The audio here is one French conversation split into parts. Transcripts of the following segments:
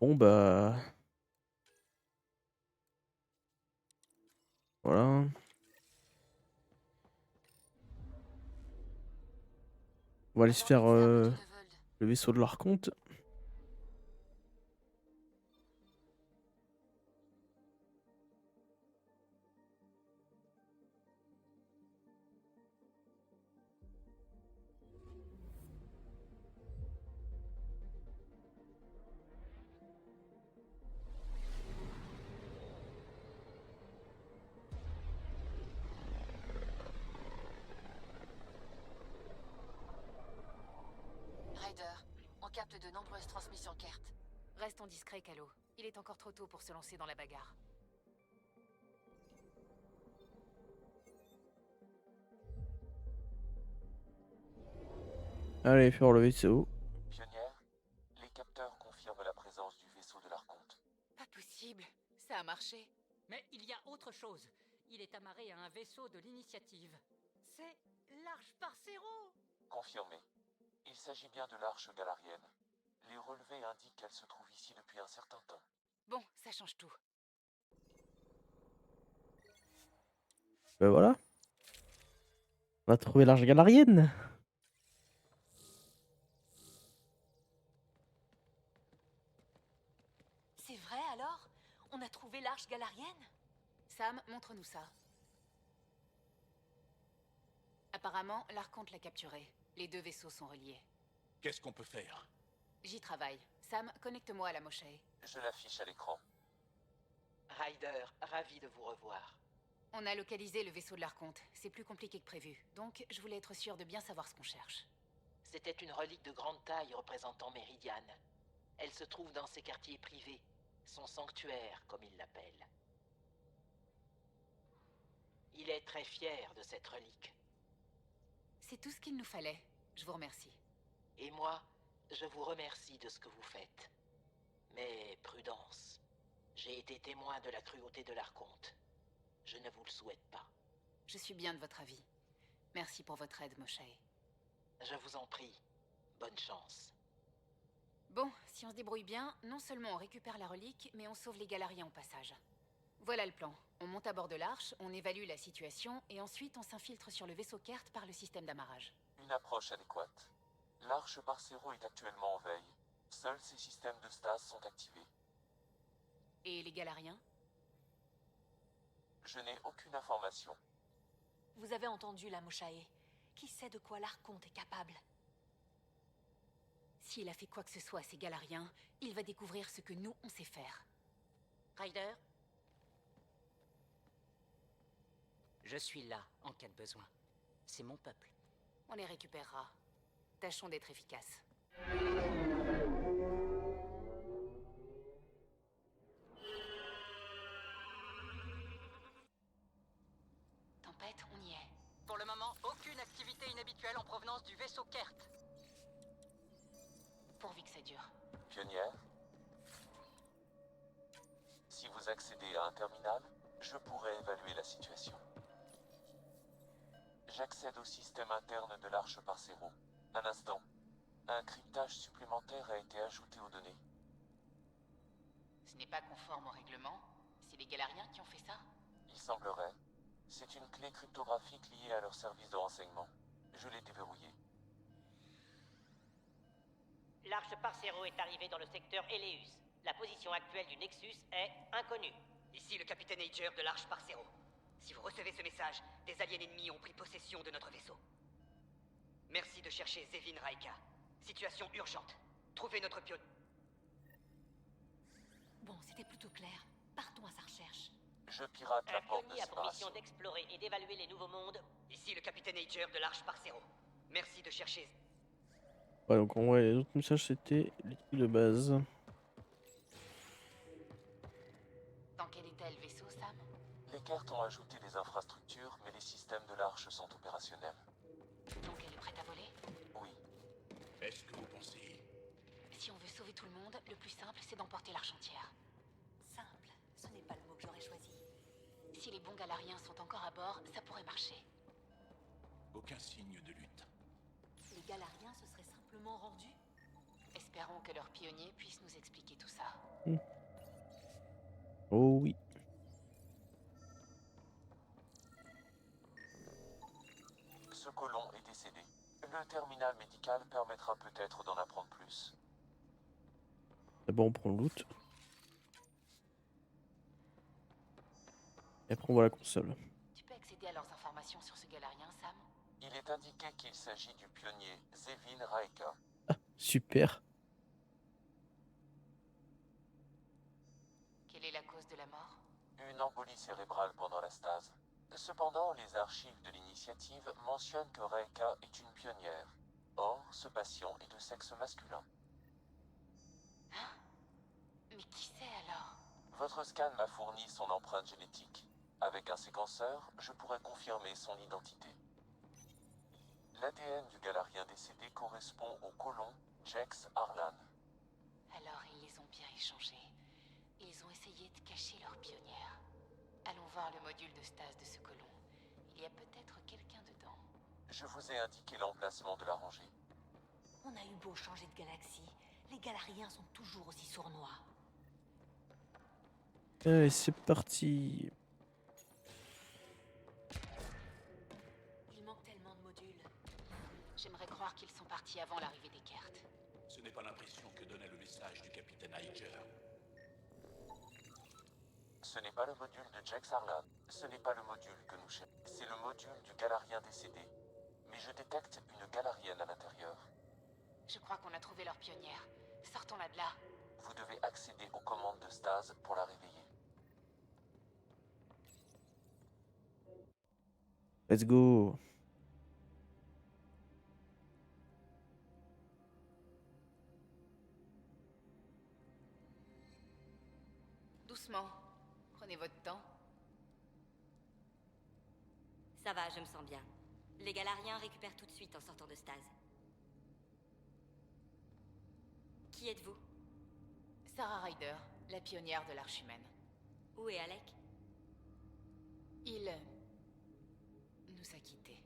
Bon bah, voilà. On va aller se Comment faire, l'ex-arme de Revold? le vaisseau de l'Archonte. Ryder, on capte de nombreuses transmissions Kert. Restons discrets, Calo. Il est encore trop tôt pour se lancer dans la bagarre. Allez, faire le vaisseau. Pionnière, les capteurs confirment la présence du vaisseau de l'Archonte. Pas possible. Ça a marché. Mais il y a autre chose. Il est amarré à un vaisseau de l'Initiative. C'est l'Arche Parcero. Confirmé. Il s'agit bien de l'arche galarienne. Les relevés indiquent qu'elle se trouve ici depuis un certain temps. Bon, ça change tout. Bah voilà, on a trouvé l'arche galarienne. C'est vrai alors? On a trouvé l'arche galarienne? Sam, montre-nous ça. Apparemment, l'Archonte l'a capturé. Les deux vaisseaux sont reliés. Qu'est-ce qu'on peut faire? J'y travaille. Sam, connecte-moi à la Mosheh. Je l'affiche à l'écran. Ryder, ravi de vous revoir. On a localisé le vaisseau de l'Archonte. C'est plus compliqué que prévu. Donc, je voulais être sûr de bien savoir ce qu'on cherche. C'était une relique de grande taille représentant Méridiane. Elle se trouve dans ses quartiers privés, son sanctuaire, comme il l'appelle. Il est très fier de cette relique. C'est tout ce qu'il nous fallait. Je vous remercie. Et moi, je vous remercie de ce que vous faites. Mais prudence. J'ai été témoin de la cruauté de l'Archonte. Je ne vous le souhaite pas. Je suis bien de votre avis. Merci pour votre aide, Mosheh. Je vous en prie. Bonne chance. Bon, si on se débrouille bien, non seulement on récupère la relique, mais on sauve les Galariens au passage. Voilà le plan. On monte à bord de l'arche, on évalue la situation, et ensuite on s'infiltre sur le vaisseau Kert par le système d'amarrage. Une approche adéquate. L'arche Parcero est actuellement en veille. Seuls ses systèmes de stase sont activés. Et les Galariens? Je n'ai aucune information. Vous avez entendu la Mosha'e. Qui sait de quoi l'Archonte est capable? S'il a fait quoi que ce soit à ces Galariens, il va découvrir ce que nous, on sait faire. Ryder, je suis là en cas de besoin. C'est mon peuple. On les récupérera. Tâchons d'être efficaces. Tempête, on y est. Pour le moment, aucune activité inhabituelle en provenance du vaisseau Kert. Pourvu que ça dure. Pionnière, si vous accédez à un terminal, je pourrai évaluer la situation. J'accède au système interne de l'arche Parcero. Un instant. Un cryptage supplémentaire a été ajouté aux données. Ce n'est pas conforme au règlement. C'est les Galariens qui ont fait ça? Il semblerait. C'est une clé cryptographique liée à leur service de renseignement. Je l'ai déverrouillée. L'arche Parcero est arrivée dans le secteur Eleus. La position actuelle du Nexus est inconnue. Ici le capitaine Ager de l'Arche Parcero. Si vous recevez ce message, des aliens ennemis ont pris possession de notre vaisseau. Merci de chercher Zevin Raika. Situation urgente. Trouvez notre pion... Bon, c'était plutôt clair. Partons à sa recherche. Je pirate la Un porte de pionnier a pour mission séparation. d'explorer et d'évaluer les nouveaux mondes. Ici le capitaine Ager de l'Arche Parcero. Merci de chercher... Ouais, donc en vrai, les autres messages c'était les trucs de base. Dans quel état est le vaisseau, Sam? Les cartes ont ajouté des infrastructures, mais les systèmes de l'arche sont opérationnels. Donc elle est prête à voler? Oui, Est-ce que vous pensez... Si on veut sauver tout le monde, le plus simple, c'est d'emporter l'arche entière. Simple, ce n'est pas le mot que j'aurais choisi. Si les bons Galariens sont encore à bord, ça pourrait marcher. Aucun signe de lutte. Les Galariens se seraient simplement rendus? Est-ce Espérons que leurs pionniers puissent nous expliquer tout ça. Oh oui. Ce colon est décédé. Le terminal médical permettra peut-être d'en apprendre plus. D'abord on prend le loot. Et après on voit la console. Tu peux accéder à leurs informations sur ce galarien, Sam? Il est indiqué qu'il s'agit du pionnier Zevin Raika. Super. Quelle est la cause de la mort? Une embolie cérébrale pendant la stase. Cependant, les archives de l'initiative mentionnent que Raika est une pionnière. Or, ce patient est de sexe masculin. Mais qui c'est alors? Votre scan m'a fourni son empreinte génétique. Avec un séquenceur, je pourrais confirmer son identité. L'ADN du galarien décédé correspond au colon Jex Arlan. Alors ils les ont bien échangés. Ils ont essayé de cacher leur pionnière. Allons voir le module de stase de ce colon. Il y a peut-être quelqu'un dedans. Je vous ai indiqué l'emplacement de la rangée. On a eu beau changer de galaxie, les galariens sont toujours aussi sournois. Allez, c'est parti. Il manque tellement de modules. J'aimerais croire qu'ils sont partis avant l'arrivée des Kert. Ce n'est pas l'impression que donnait le message du capitaine Higer. Ce n'est pas le module de Jex Arlan. Ce n'est pas le module que nous cherchons. C'est le module du galarien décédé. Mais je détecte une galarienne à l'intérieur. Je crois qu'on a trouvé leur pionnière. Sortons-la de là. Vous devez accéder aux commandes de stase pour la réveiller. Let's go. Doucement. Prenez votre temps. Ça va, je me sens bien. Les galariens récupèrent tout de suite en sortant de stase. Qui êtes-vous? Sarah Ryder, la pionnière de l'Arche humaine. Où est Alec? Il nous a quittés.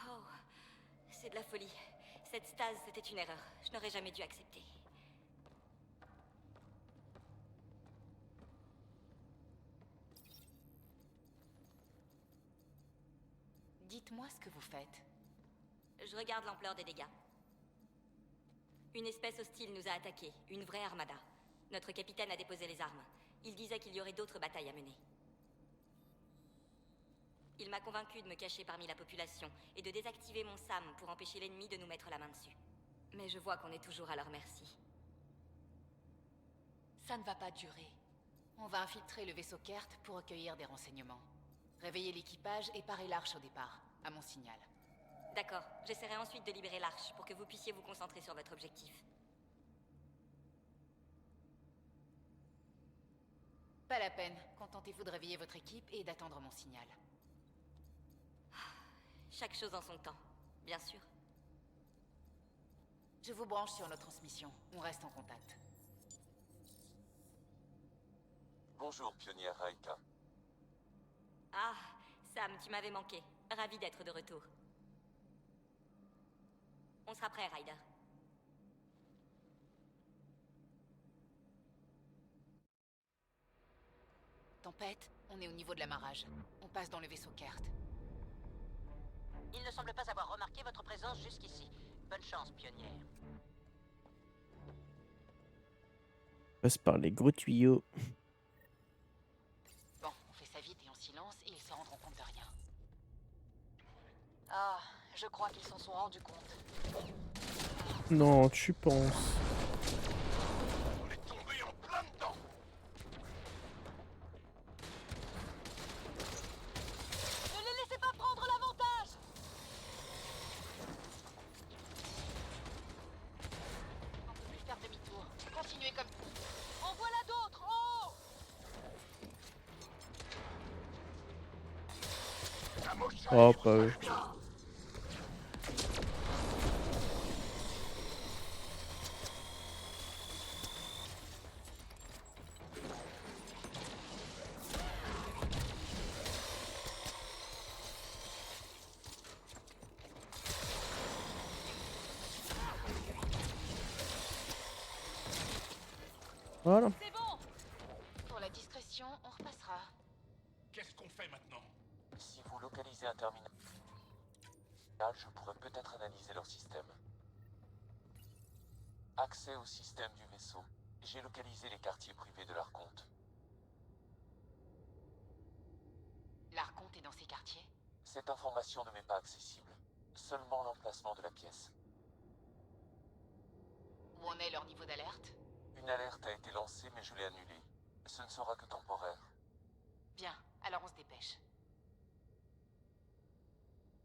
Oh, c'est de la folie. Cette stase, c'était une erreur. Je n'aurais jamais dû accepter. Dites-moi ce que vous faites. Je regarde l'ampleur des dégâts. Une espèce hostile nous a attaqués, une vraie armada. Notre capitaine a déposé les armes. Il disait qu'il y aurait d'autres batailles à mener. Il m'a convaincu de me cacher parmi la population et de désactiver mon SAM pour empêcher l'ennemi de nous mettre la main dessus. Mais je vois qu'on est toujours à leur merci. Ça ne va pas durer. On va infiltrer le vaisseau Kert pour recueillir des renseignements. Réveillez l'équipage et parez l'arche au départ, à mon signal. D'accord, j'essaierai ensuite de libérer l'arche pour que vous puissiez vous concentrer sur votre objectif. Pas la peine, contentez-vous de réveiller votre équipe et d'attendre mon signal. Chaque chose en son temps, bien sûr. Je vous branche sur nos transmissions, on reste en contact. Bonjour, pionnière Raika. Ah, Sam, tu m'avais manqué. Ravi d'être de retour. On sera prêt, Ryder. Tempête, on est au niveau de l'amarrage. On passe dans le vaisseau Kert. Il ne semble pas avoir remarqué votre présence jusqu'ici. Bonne chance, pionnière. Passe par les gros tuyaux. Bon, on fait ça vite et en silence et ils se rendront compte de rien. Ah, je crois qu'ils s'en sont rendus compte. Non, tu penses. On est tombé en plein dedans. Ne les laissez pas prendre l'avantage! On peut plus faire demi-tour. Continuez comme... En voilà d'autres! Oh! Oh, pas eux. Voilà. C'est bon. Pour la discrétion, on repassera. Qu'est-ce qu'on fait maintenant? Si vous localisez un terminal, je pourrais peut-être analyser leur système. Accès au système du vaisseau. J'ai localisé les quartiers privés de l'Archonte. L'Archonte est dans ces quartiers? Cette information ne m'est pas accessible. Seulement l'emplacement de la pièce. Où en est leur niveau d'alerte? Une alerte a été lancée, mais je l'ai annulée. Ce ne sera que temporaire. Bien, alors on se dépêche.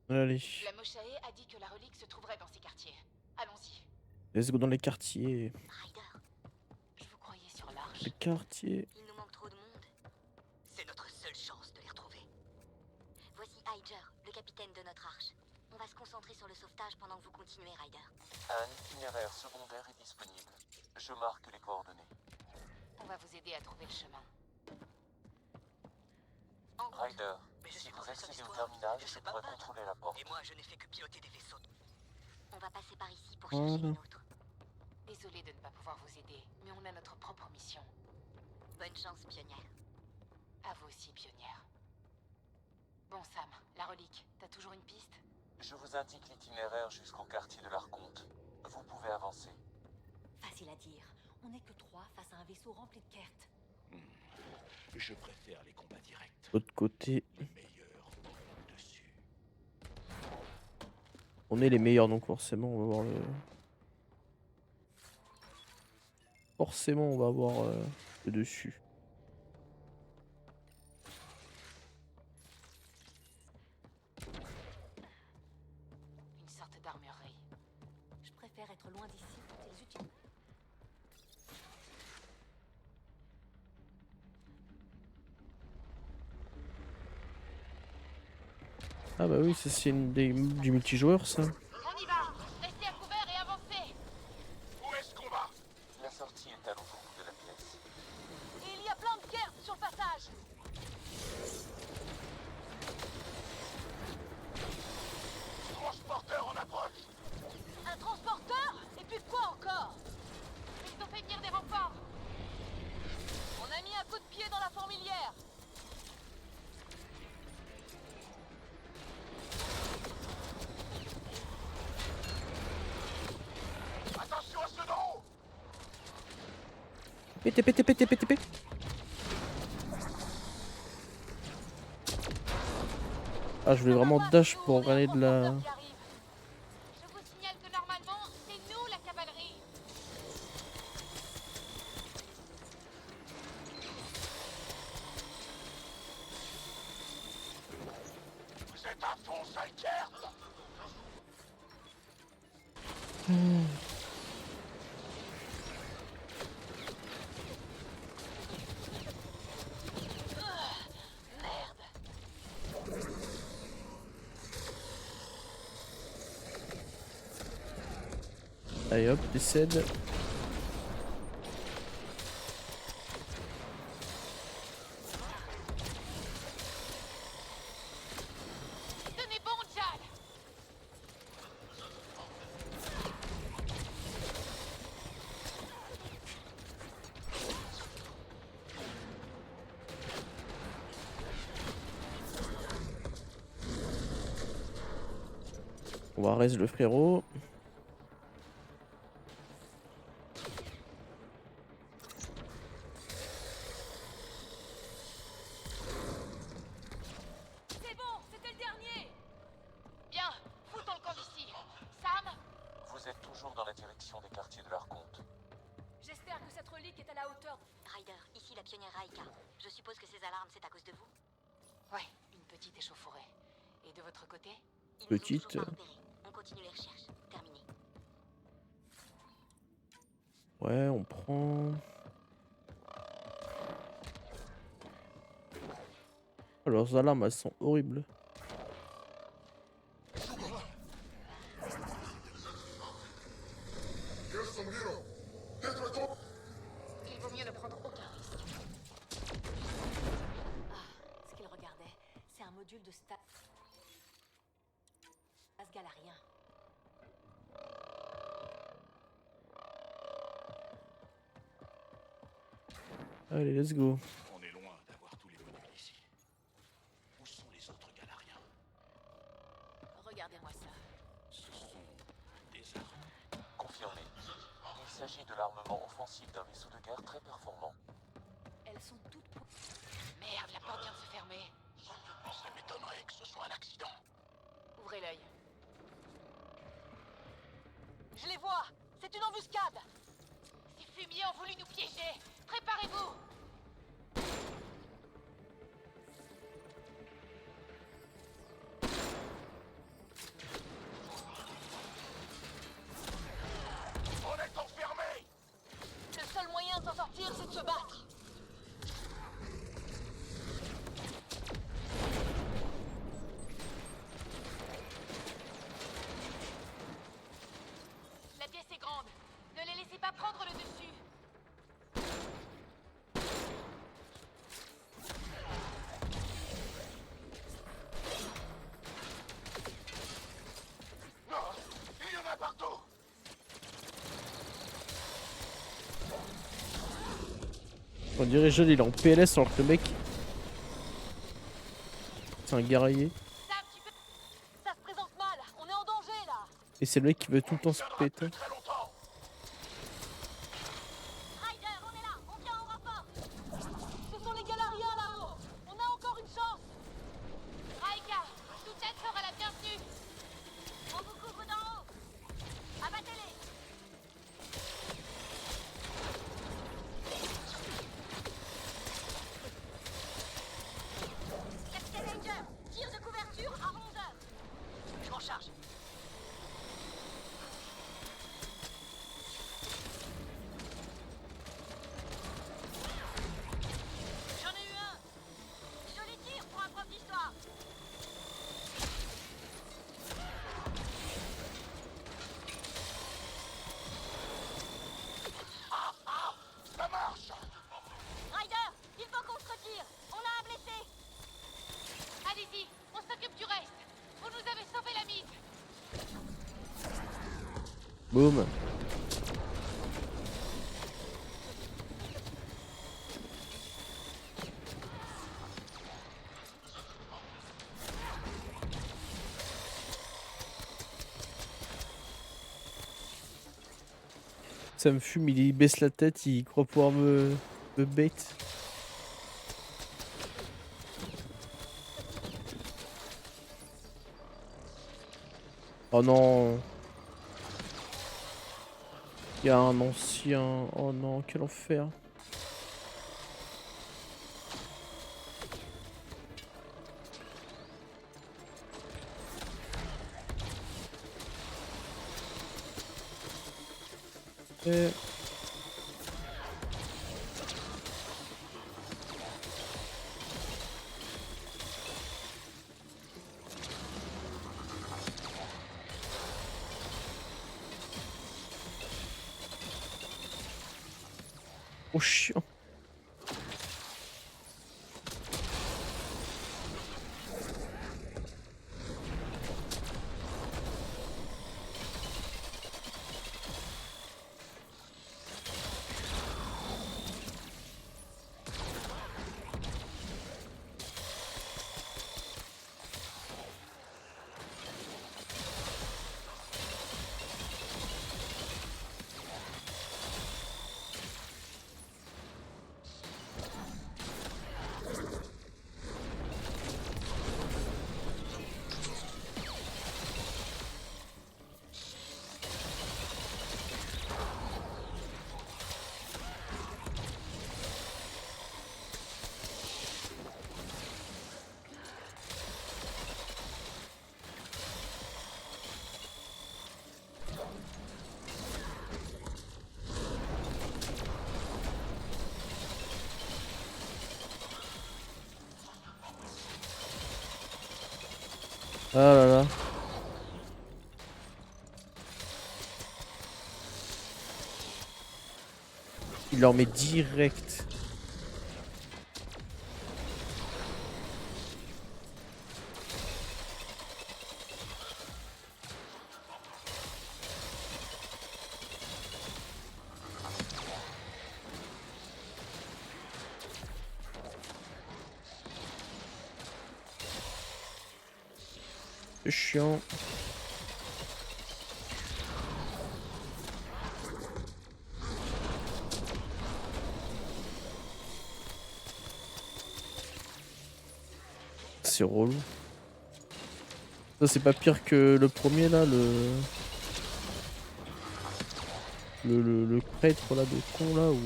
Allez. La Moshae a dit que la relique se trouverait dans ces quartiers. Allons-y. Let's go dans les quartiers. Ryder, Je vous croyais sur l'Arche. Les quartiers. il nous manque trop de monde. C'est notre seule chance de les retrouver. Voici Hyder, le capitaine de notre arche. On va se concentrer sur le sauvetage pendant que vous continuez, Ryder. Un itinéraire secondaire est disponible. Je marque les coordonnées. On va vous aider à trouver le chemin. En route. Ryder, Mais je si suis vous professeur accédez au d'histoire. terminal, Je je sais pas pourrais peindre. contrôler la porte. Et moi, je n'ai fait que piloter des vaisseaux. On va passer par ici pour chercher les nôtres. Désolé de ne pas pouvoir vous aider, mais on a notre propre mission. Bonne chance, pionnière. À vous aussi, pionnière. Bon, Sam, la relique, t'as toujours une piste? Je vous indique l'itinéraire jusqu'au quartier de l'Archonte. Vous pouvez avancer. Facile à dire. On n'est que 3 face à un vaisseau rempli de Kert. Je préfère les combats directs. L'autre côté. Les meilleurs ont dessus. On est les meilleurs, donc forcément, on va voir le. Forcément, on va avoir le dessus. Une sorte d'armurerie. Je préfère être loin d'ici quand ils utilisent. Ah bah oui, ça c'est du multijoueur, ça. On y va! Restez à couvert et avancez! Où est-ce qu'on va? La sortie est à l'autre bout de la pièce. Il y a plein de Kert sur le passage. Transporteur en approche! Un transporteur? Et puis quoi encore? Ils ont fait venir des renforts! On a mis un coup de pied dans la fourmilière. Attention à ceux d'en haut! Pété, pété, pété, pété, pété. Ah, je voulais vraiment dash pour gagner de la. Je vous signale que normalement, c'est nous la cavalerie! Vous êtes à fond, Zyker! Allez hop, décède. Tenez bon, Jal! On va raise le frérot. C'est bon, c'était le dernier. Bien, foutons le camp d'ici. Sam, Vous êtes toujours dans la direction des quartiers de l'Archonte. J'espère que cette relique est à la hauteur. Ryder, ici la pionnière Raika. Je suppose que ces alarmes, c'est à cause de vous? ouais, une petite échauffourée. Et de votre côté? Ils nous ont Petite. toujours pas repérés. On continue les recherches. Terminé. Ouais, on prend. Oh, leurs alarmes, elles sont horribles. Il vaut mieux ne prendre aucun risque. Ce qu'il regardait, c'est un module de stat. Galarien. Allez, let's go. On est loin d'avoir tous les modules ici. Où sont les autres Galariens? Regardez-moi ça. Ce sont des armes. Confirmé. Il s'agit de l'armement offensif d'un vaisseau de guerre très performant. Elles sont toutes pour... Merde, la porte vient de se fermer. Ça m'étonnerait que ce soit un accident. Ouvrez l'œil. Je les vois. C'est une embuscade. Ces fumiers ont voulu nous piéger. Préparez-vous. On est enfermés! Le seul moyen de s'en sortir, c'est de se battre. La pièce est grande. Ne les laissez pas prendre le dessus. Non! Il y en a partout! On dirait Jeune, il est en PLS alors que le mec. C'est un guerrier. Sam, tu peux... Ça se présente mal. On est en danger là. Et c'est le mec qui veut tout le temps se Tiendra péter. plus très longtemps! Ryder, on est là. On vient en renfort. Ce sont les Galariens là-haut. On a encore une chance. Raika, toute aide sera la bienvenue. On vous couvre d'en haut. Abattez-les. Capitaine Ranger, tir de couverture à 11 heures. Je m'en charge. J'en ai eu un. Joli tir pour un prof d'histoire. Ça marche! Ryder, il faut qu'on se retire. On a un blessé. Allez-y, on s'occupe du reste. Vous nous avez sauvé la mise. Boum. Ça me fume, il baisse la tête, il croit pouvoir me bait. Oh non. Il y a un ancien. Oh non, quel enfer. Eh. Oh chiant. Ah là là. Il leur met direct. peu chiant. C'est relou. Ça c'est pas pire que le premier là, le prêtre là de con là ou.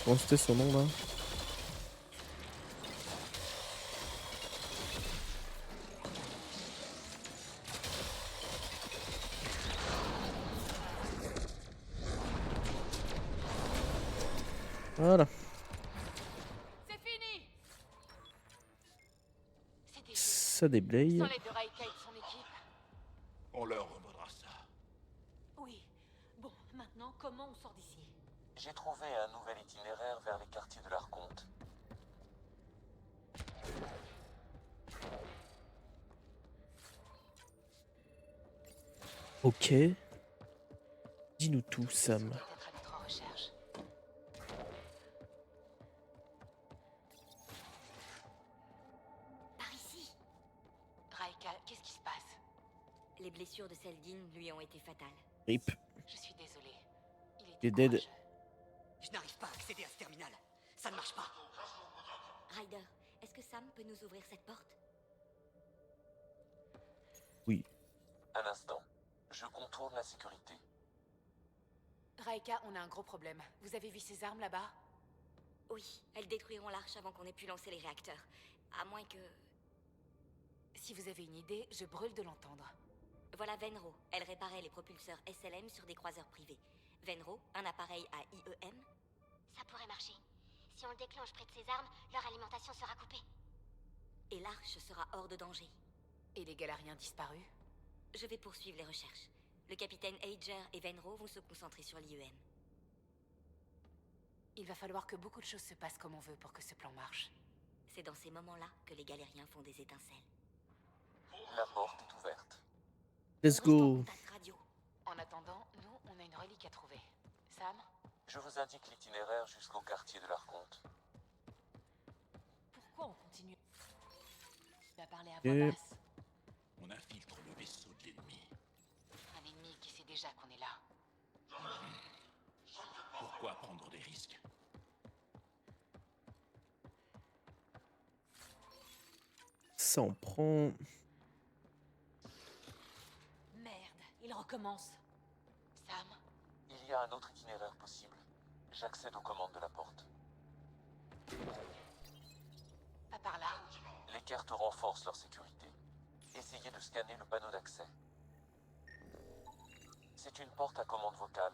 Comment c'était son nom là? Voilà. C'est fini. C'est Ça déblaye. sans l'aide de Raika et de son équipe. On leur revaudra ça. Oui. Bon, maintenant, comment on sort d'ici? J'ai trouvé un nouvel itinéraire vers les quartiers de l'Arconte. Ok. Dis-nous tout, Sam. Peut-être à notre recherche. Par ici. Raika, qu'est-ce qui se passe? Les blessures de Seldin lui ont été fatales. Rip. Je suis désolée. Il Il est était dead. courageux. Je n'arrive pas à accéder à ce terminal. Ça ne marche pas. Ryder, est-ce que Sam peut nous ouvrir cette porte? Oui. Un instant. Je contourne la sécurité. Raika, on a un gros problème. Vous avez vu ces armes là-bas? Oui, elles détruiront l'arche avant qu'on ait pu lancer les réacteurs. À moins que... Si vous avez une idée, je brûle de l'entendre. Voilà Venro. Elle réparait les propulseurs SLM sur des croiseurs privés. Venro, un appareil à IEM? Ça pourrait marcher. Si on le déclenche près de ces armes, leur alimentation sera coupée. Et l'arche sera hors de danger. Et les Galariens disparus? Je vais poursuivre les recherches. Le capitaine Ager et Venro vont se concentrer sur l'IEM. Il va falloir que beaucoup de choses se passent comme on veut pour que ce plan marche. C'est dans ces moments-là que les Galériens font des étincelles. La porte est ouverte. Let's Reste en go. contact radio. En attendant, nous, on a une relique à trouver. Sam? Je vous indique l'itinéraire jusqu'au quartier de l'Arconte. Pourquoi on continue à parler à Et- voix basse? On infiltre le vaisseau de l'ennemi. Un ennemi qui sait déjà qu'on est là. Pourquoi prendre des risques? Ça en prend. Merde, il recommence. Sam? Il y a un autre itinéraire possible. J'accède aux commandes de la porte. Pas par là. Les cartes renforcent leur sécurité. Essayez de scanner le panneau d'accès. C'est une porte à commande vocale.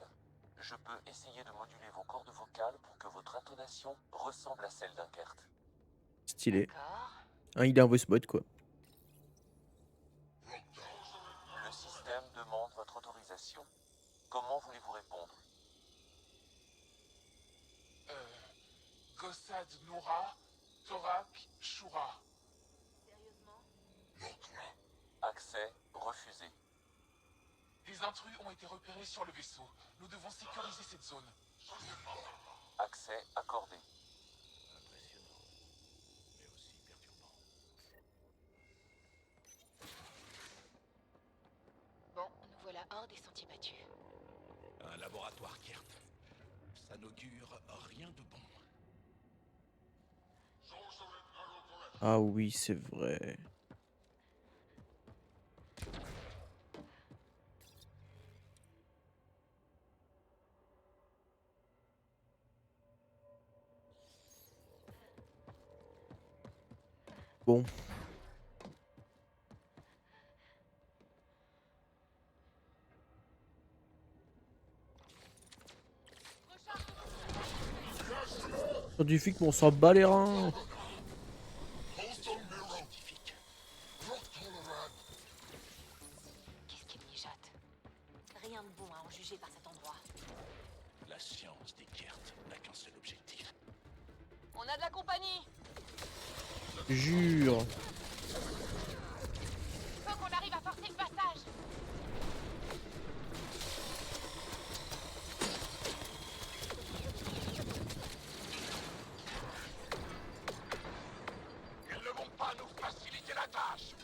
Je peux essayer de moduler vos cordes vocales pour que votre intonation ressemble à celle d'un Kert. Stylé. D'accord. Hein, il a un voice bot quoi. Le système demande votre autorisation. Comment voulez-vous répondre? Gossad Noura, Torak Shura. Sérieusement? Accès refusé. Les intrus ont été repérés sur le vaisseau. Nous devons sécuriser cette zone. Accès accordé. Impressionnant, mais aussi perturbant. Bon, nous voilà hors des sentiers battus. Un laboratoire Kert. Ça n'augure rien de bon. Ah oui, c'est vrai. Bon. Scientifique, mais on s'en bat les reins. Scientifique. Qu'est-ce qu'il mijote? Rien de bon à en juger par cet endroit. La science des Kert n'a qu'un seul objectif. On a de la compagnie. Jure. Faut qu'on arrive à forcer le passage. Ils ne vont pas nous faciliter la tâche.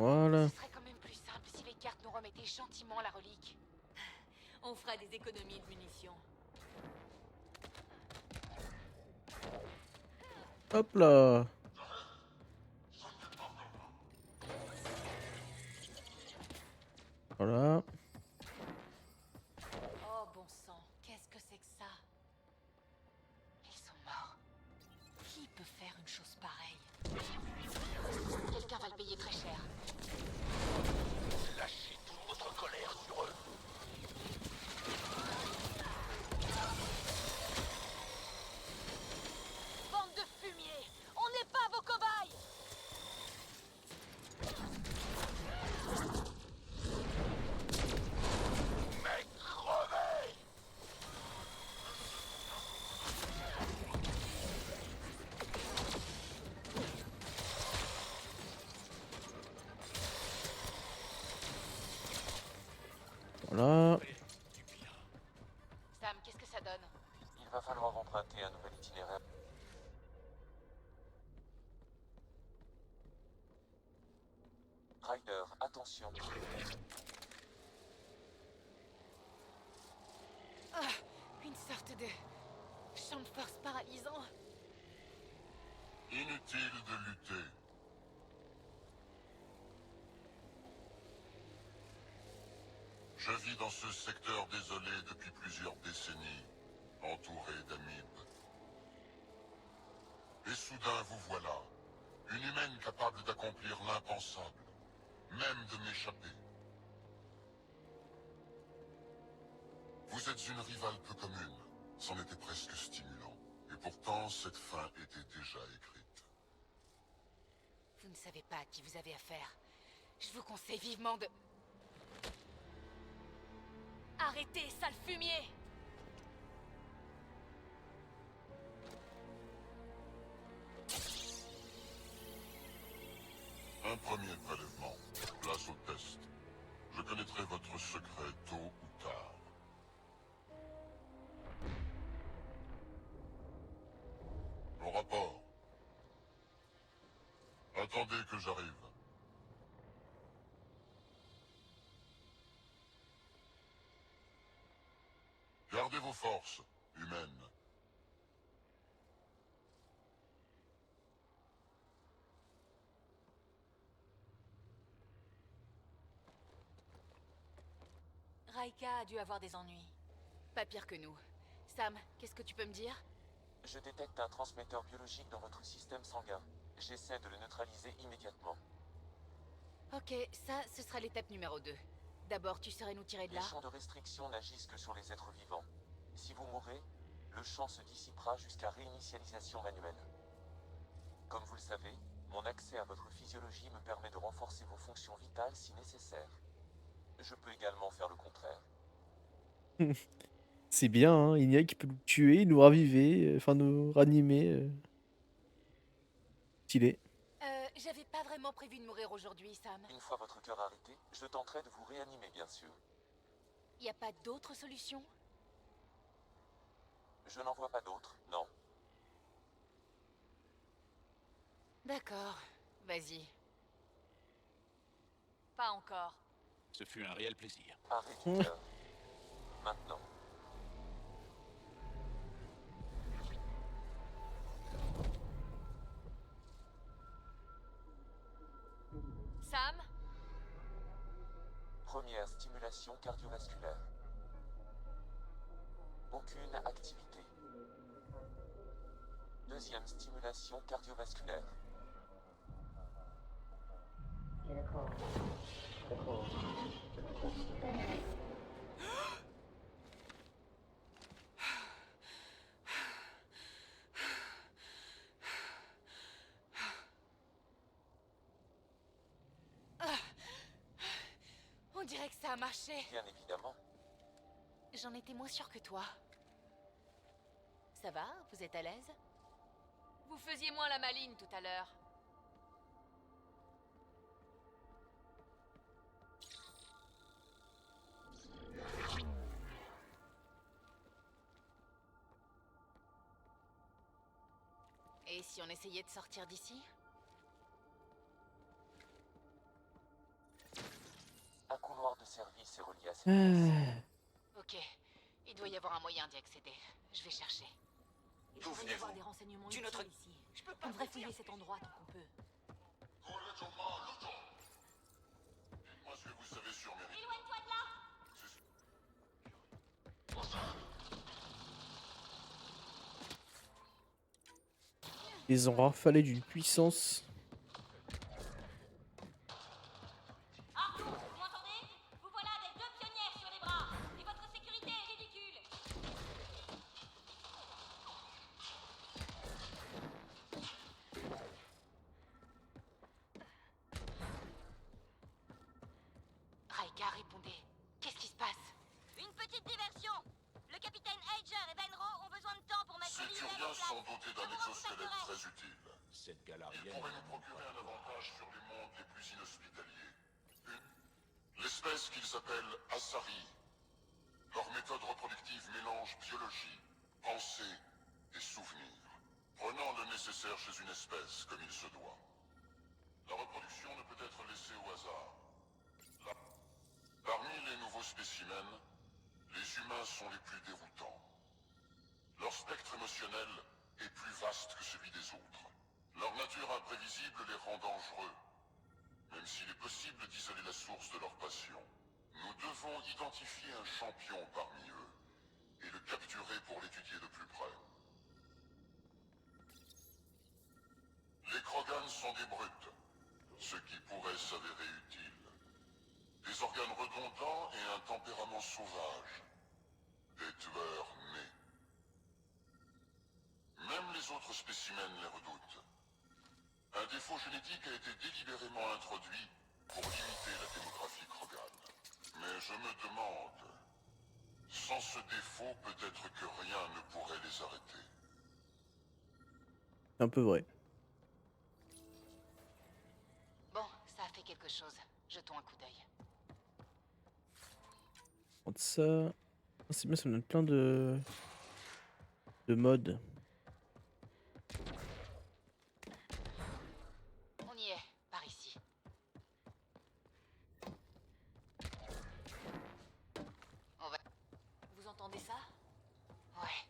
Voilà. Ce serait quand même plus simple si les cartes nous remettaient gentiment la relique. On fera des économies de munitions. Hop là. Voilà. Oh bon sang, qu'est-ce que c'est que ça? Ils sont morts. Qui peut faire une chose pareille? Quelqu'un va le payer très cher. Lâchez toute votre colère sur eux. Bande de fumier! On n'est pas vos cobayes! Mais crevez! Voilà. Sam, qu'est-ce que ça donne? Il va falloir emprunter un nouvel itinéraire. Ryder, attention. Ah, une sorte de champ de force paralysant. Inutile de lutter. Je vis dans ce secteur désolé depuis plusieurs décennies, entouré d'amibes. Et soudain vous voilà, une humaine capable d'accomplir l'impensable, même de m'échapper. Vous êtes une rivale peu commune, c'en était presque stimulant. Et pourtant, cette fin était déjà écrite. Vous ne savez pas à qui vous avez affaire. Je vous conseille vivement de... Arrêtez, sale fumier! Un premier prélèvement. Place au test. Je connaîtrai votre secret tôt ou tard. Au rapport. Attendez que j'arrive. Gardez vos forces, humaines. Raika a dû avoir des ennuis. Pas pire que nous. Sam, qu'est-ce que tu peux me dire? Je détecte un transmetteur biologique dans votre système sanguin. J'essaie de le neutraliser immédiatement. Ok, ça, ce sera l'étape numéro 2. D'abord, tu saurais nous tirer de Les là? champs de restriction n'agissent que sur les êtres vivants. Si vous mourrez, le champ se dissipera jusqu'à réinitialisation manuelle. Comme vous le savez, mon accès à votre physiologie me permet de renforcer vos fonctions vitales si nécessaire. Je peux également faire le contraire. C'est bien, hein. Il y a qui peut nous tuer, nous raviver, enfin nous ranimer. Stylé. J'avais pas vraiment prévu de mourir aujourd'hui, Sam. Une fois votre cœur arrêté, je tenterai de vous réanimer, bien sûr. Y a pas d'autre solution? Je n'en vois pas d'autre, non. D'accord, vas-y. Pas encore. Ce fut un réel plaisir. Arrêt du cœur. Maintenant. Sam? Première stimulation cardiovasculaire. Aucune activité. Deuxième stimulation cardiovasculaire. On dirait que ça a marché. Bien évidemment. J'en étais moins sûre que toi. Ça va? Vous êtes à l'aise? Vous faisiez moins la maline tout à l'heure. Et si on essayait de sortir d'ici? service est relié à cette pièce. Ok, il doit y avoir un moyen d'y accéder. Je vais chercher. Il devrait y avoir des renseignements utiles ici. On devrait fouiller cet endroit tant qu'on peut. Dites-moi ce que vous savez sur Mary. Éloigne-toi de là! Ils ont rafalé d'une puissance. Arthur, vous m'entendez? Vous voilà avec 2 pionnières sur les bras. Et votre sécurité est ridicule. Raika, répondez. Qu'est-ce qui se passe? Une petite diversion. Le capitaine Ager et Benro ont besoin de temps pour mettre Ces l'IEM en Turiens place. sont dotés d'un exosquelette très utile. Cette Ils galarienne... pourraient nous procurer un avantage sur les mondes les plus inhospitaliers. L'espèce qu'ils appellent Asari. Leur méthode reproductive mélange biologie, pensée et souvenir, prenant le nécessaire chez une espèce comme il se doit. La reproduction ne peut être laissée au hasard. Parmi les nouveaux spécimens, les humains sont les plus déroutants. Leur spectre émotionnel est plus vaste que celui des autres. Leur nature imprévisible les rend dangereux. Même s'il est possible d'isoler la source de leur passion, nous devons identifier un champion parmi eux et le capturer pour l'étudier de plus près. Les Krogan sont des brutes, ce qui pourrait s'avérer utile. Des organes redondants et un tempérament sauvage. Des tueurs nés. Même les autres spécimens les redoutent. Un défaut génétique a été délibérément introduit pour limiter la démographie Krogan. Mais je me demande, sans ce défaut, peut-être que rien ne pourrait les arrêter. C'est un peu vrai. Bon, ça a fait quelque chose. Jetons un coup d'œil. Prendre ça. Ah, c'est bien, ça me donne plein de modes. On y est, par ici. On va... Vous entendez ça? Ouais.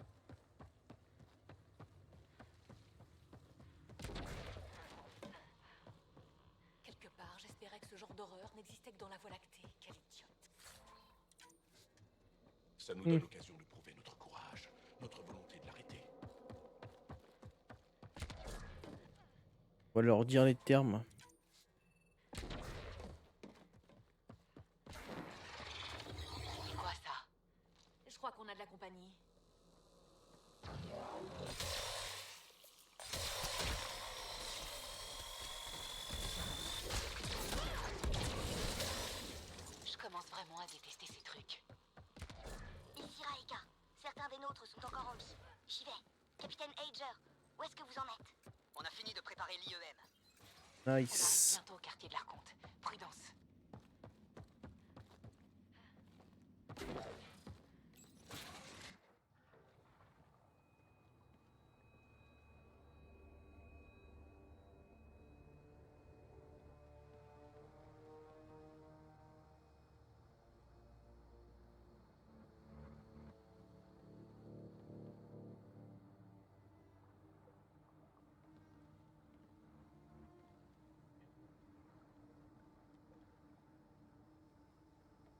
Quelque part, j'espérais que ce genre d'horreur n'existait que dans la Voie lactée. Quelle idiote. Ça nous donne l'occasion de prouver notre courage, notre volonté de l'arrêter. On va leur dire les termes. C'est quoi ça? Je crois qu'on a de la compagnie. Je commence vraiment à détester ces trucs. Ici Raika. Certains des nôtres sont encore en vie. J'y vais. Capitaine Ager, où est-ce que vous en êtes? On a fini de préparer l'IEM. On arrive Nice. bientôt au quartier de l'Arconte. Prudence.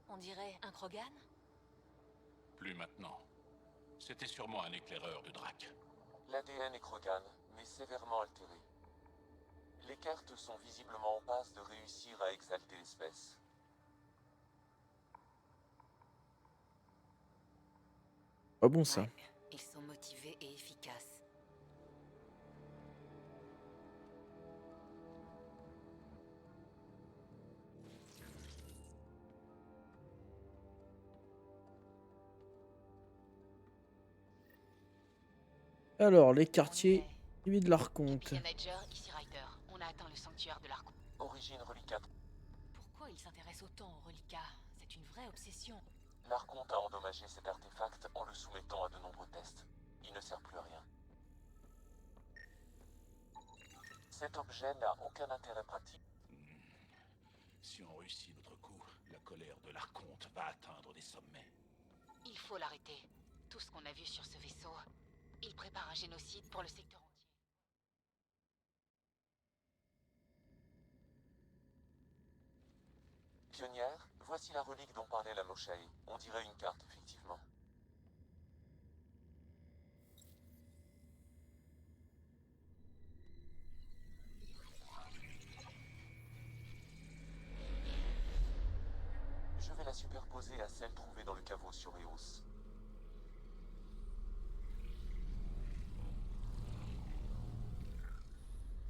On dirait un Krogan? Plus maintenant. C'était sûrement un éclaireur de Drac. L'ADN est Krogan, mais sévèrement altéré. Les cartes sont visiblement en passe de réussir à exalter l'espèce. Pas bon ça. Ouais, ils sont motivés et efficaces. Alors, les quartiers de l'Arconte. Capitaine Ager, ici Ryder. On a atteint le sanctuaire de l'Arconte. Origine reliquat. Pourquoi il s'intéresse autant aux reliquats? C'est une vraie obsession. L'Arconte a endommagé cet artefact en le soumettant à de nombreux tests. Il ne sert plus à rien. Cet objet n'a aucun intérêt pratique. Si on réussit notre coup, La colère de l'Archonte va atteindre des sommets. Il faut l'arrêter. Tout ce qu'on a vu sur ce vaisseau, il prépare un génocide pour le secteur entier. Pionnière, voici la relique dont parlait la Moshae. On dirait une carte, effectivement. Je vais la superposer à celle trouvée dans le caveau sur Eos.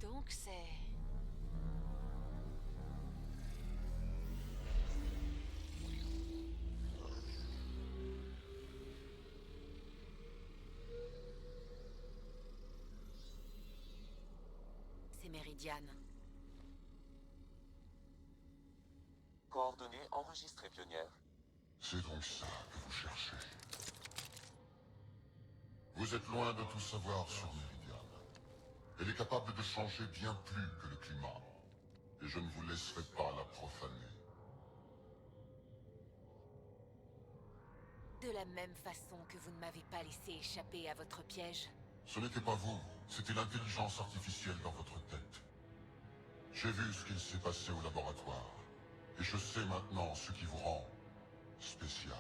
Donc c'est... C'est Méridiane. Coordonnées enregistrées, Pionnière. C'est donc ça que vous cherchez. Vous êtes loin de tout savoir sur Méridiane. Elle est capable de changer bien plus que le climat. Et je ne vous laisserai pas la profaner. De la même façon que vous ne m'avez pas laissé échapper à votre piège. Ce n'était pas vous, c'était l'intelligence artificielle dans votre tête. J'ai vu ce qu'il s'est passé au laboratoire. Et je sais maintenant ce qui vous rend spécial.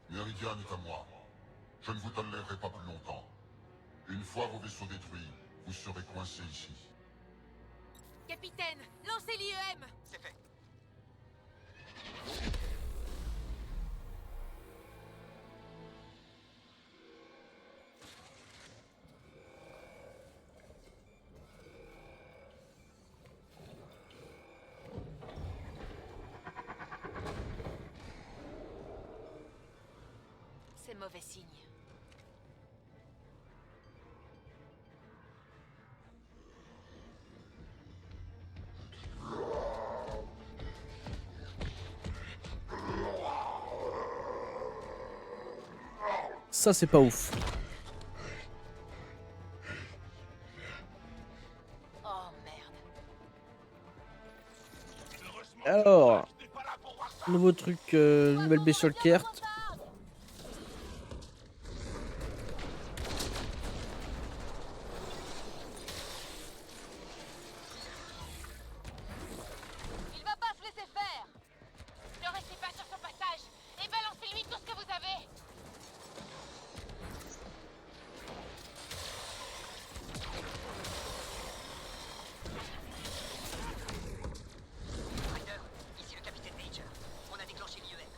Méridiane est à moi. Je ne vous tolérerai pas plus longtemps. Une fois vos vaisseaux détruits, vous serez coincés ici. Capitaine, lancez l'IEM! C'est fait. C'est mauvais signe. Ça, c'est pas ouf. Oh merde. Alors, nouveau truc, nouvelle bestiole Kert. Il va pas se laisser faire. Ne restez pas sur son passage et balancez-lui tout ce que vous avez. Ryder, ici le capitaine Ager. On a déclenché l'IEM.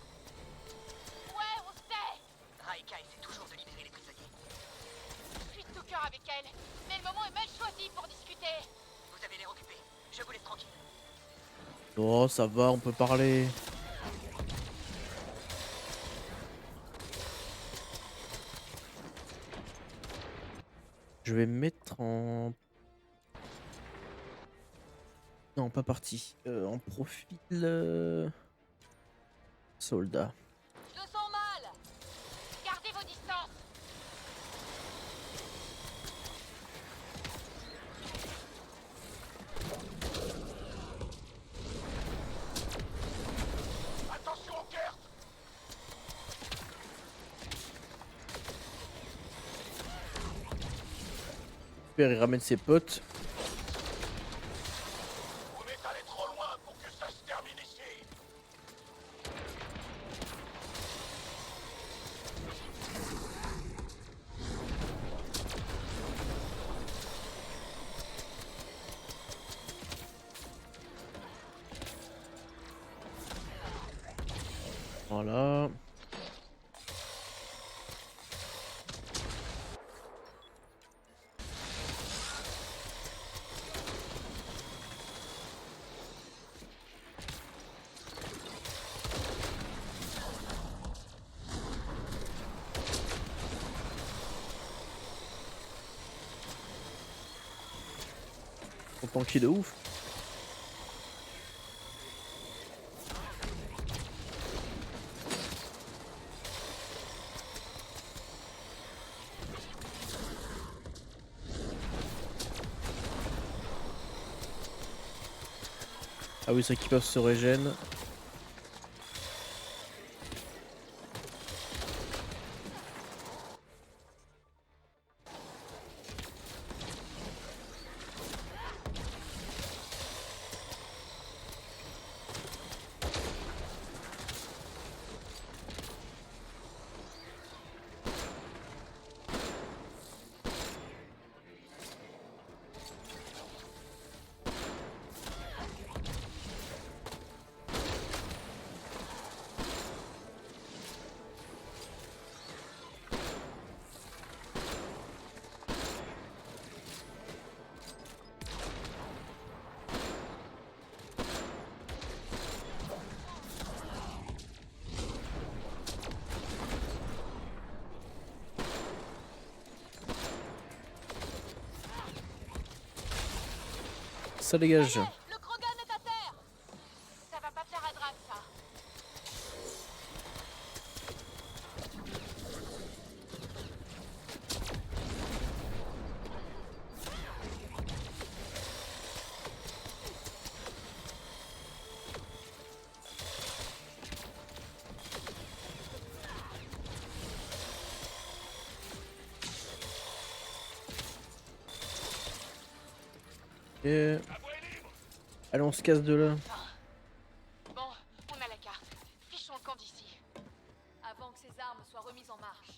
Ouais, on sait. Raika essaie toujours de libérer les prisonniers. Je suis de tout cœur avec elle, mais le moment est mal choisi pour discuter. Vous avez l'air occupé. Je vous laisse tranquille. Oh, ça va, on peut parler. Je vais me mettre en... Non, pas parti. En profil... Soldat. Je le sens mal. Gardez vos distances. Attention aux Kert! Super, il ramène ses potes. Vous êtes allé trop loin pour que ça se termine ici! Voilà. Faut tanker de ouf. Ah oui, c'est qu'ils peuvent se régène. Ça dégage. Le Krogan est à terre. Ça va pas faire à Drac, ça. Et... Allez, on se casse de là. Bon, on a la carte. Fichons le camp d'ici. Avant que ces armes soient remises en marche.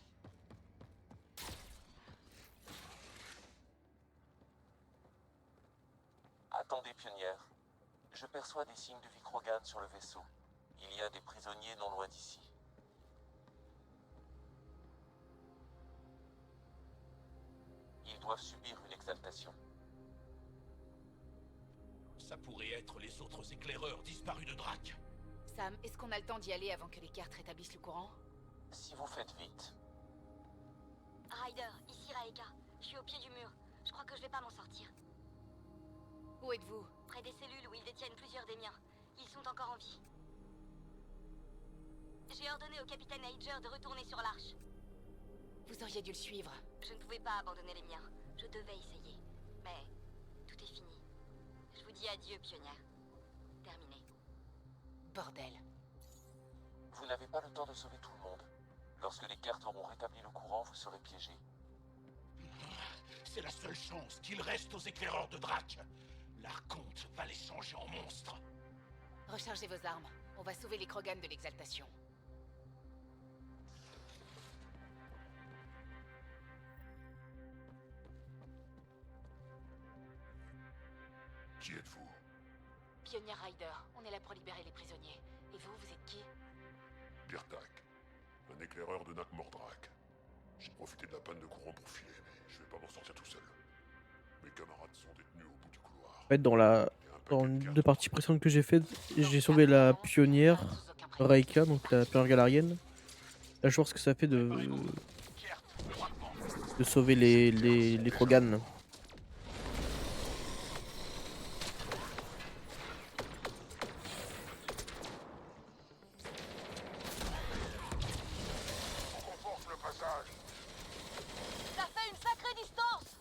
Attendez, pionnière. Je perçois des signes de vie Krogan sur le vaisseau. Il y a des prisonniers non loin d'ici. Ils doivent subir une exaltation. Ça pourrait être les autres éclaireurs disparus de Drac. Sam, est-ce qu'on a le temps d'y aller avant que les cartes rétablissent le courant? Si vous faites vite. Ryder, ici Raeka. Je suis au pied du mur. Je crois que je vais pas m'en sortir. Où êtes-vous? Près des cellules où ils détiennent plusieurs des miens. Ils sont encore en vie. J'ai ordonné au capitaine Ager de retourner sur l'Arche. Vous auriez dû le suivre. Je ne pouvais pas abandonner les miens. Je devais essayer. Mais tout est fini. Je vous dis adieu, pionnière. Terminé. Bordel. Vous n'avez pas le temps de sauver tout le monde. Lorsque les cartes auront rétabli le courant, vous serez piégés. C'est la seule chance qu'il reste aux éclaireurs de Drac. L'Archonte va les changer en monstres. Rechargez vos armes. On va sauver les Krogan de l'exaltation. Qui êtes-vous? Pionnière Ryder, on est là pour libérer les prisonniers. Et vous, vous êtes qui? Birtak, un éclaireur de Nakmordrak. J'ai profité de la panne de courant pour filer, mais je vais pas m'en sortir tout seul. Mes camarades sont détenus au bout du couloir. En fait, dans deux parties précédentes que j'ai faites, j'ai sauvé la pionnière Raeka, donc la pionnière galarienne. La chance que ça fait de sauver les Krogan. Ça fait une sacrée distance.